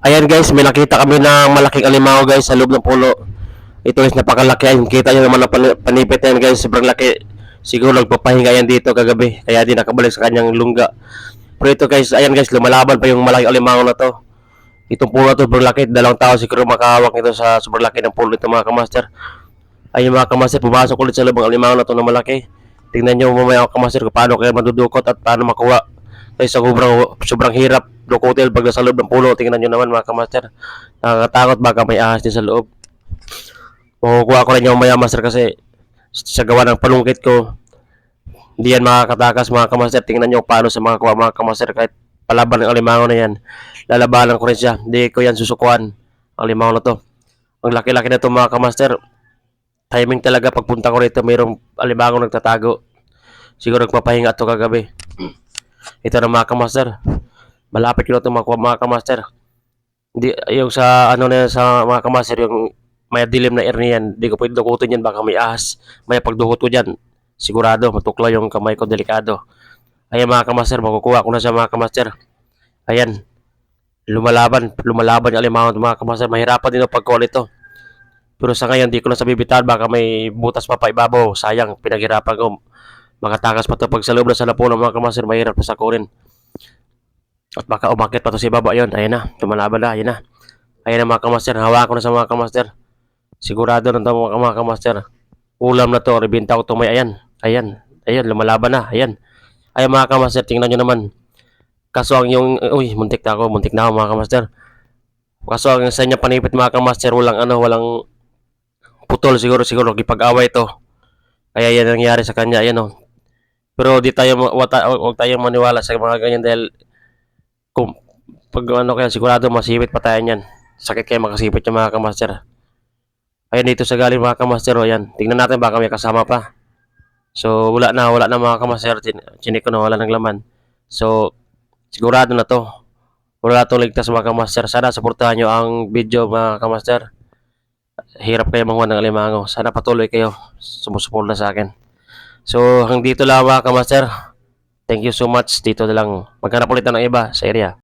Ayan guys, may nakita kami ng malaking alimango guys sa loob ng puno. Ito guys, napakalaki. Ayan, kita nyo naman ang panipit yan guys. Sobrang laki. Siguro nagpapahinga yan dito kagabi. Kaya di nakabalik sa kanyang lungga. Pero ito guys, ayan guys, lumalaban pa yung malaking alimango na to. Itong puno na to, sobrang laki. Dalawang tao siguro makahawak nito sa sobrang laki ng puno nito mga kamaster. Ayun mga kamaster, pumasok ulit sa loob ng alimango na to na malaki. Tingnan nyo mamaya mga kamaster kung paano kaya madudukot at paano makuha. Ay sobrang hirap dukutil pag nasa loob ng puno. Tingnan nyo naman mga kamaster. Nakakatakot baka may ahas din sa loob. Makukuha ko rin yung maya master kasi sa gawa ng palungkit ko. Hindi yan makakatakas mga kamaster. Tingnan nyo paano sa mga kuha mga kamaster. Kahit palaban ng alimango na yan, lalabanan ko rin siya. Hindi ko yan susukuan ang alimango na to. Ang laki-laki na to mga kamaster. Timing talaga pagpunta ko rito, mayroong alimango nagtatago. Siguro nagpapahinga ito kagabi. Ito na mga kamaster. Malapit ko na ito mga kamaster. Hindi, yung sa ano na yan, sa mga kamaster, yung may dilim na air niyan, hindi ko pwede dukutin yan, baka may ahas. May pagdukot ko dyan, sigurado, matukla yung kamay ko, delikado. Ayan mga kamaster, makukuha ko na sa mga kamaster. Ayan, lumalaban yung alimango mga kamaster. Mahirapan din ang pag-call ito. Pero sa ngayon, di ko na sa bibitawan, baka may butas pa ibabaw. Sayang, pinaghirapan ko. Makatakas pa ito pag sa loob na sa lapunan mga kamaster, mahirap pa sa kunin. At baka umakit pa ito sa ibaba. Ayun, ayan na, lumalaban na, ayan na. Ayan na mga kamaster, hawa ko na sa mga kamaster. Sigurado na ito mga kamaster. Ulam na to, ribinta ko ito may ayan. Ayan, lumalaban na, ayan. Ayan mga kamaster, tingnan nyo naman. Kaso ang yung, muntik na ako mga kamaster. Kaso ang sa inyo panipit mga kamaster, walang putol siguro gipag-away ito. Kaya yan ang nangyari sa kanya, ayan o. Pero wag tayong maniwala sa mga ganyan dahil kung pag ano kaya sigurado masipit pa tayo niyan. Sakit kayo makasipit yung mga kamaster. Ayan dito sa galing mga kamaster, ayan. Tingnan natin baka may kasama pa. So wala na mga kamaster. Chinik ko na wala ng laman. So sigurado na to. Wala to ligtas mga kamaster. Sana suportahan nyo ang video mga kamaster. Hirap kayo manguha ng alimango. Sana patuloy kayo sumusuporta sa akin. So hanggang dito lang mga kamaster. Thank you so much. Dito na lang. Maghanap ulit ng iba sa area.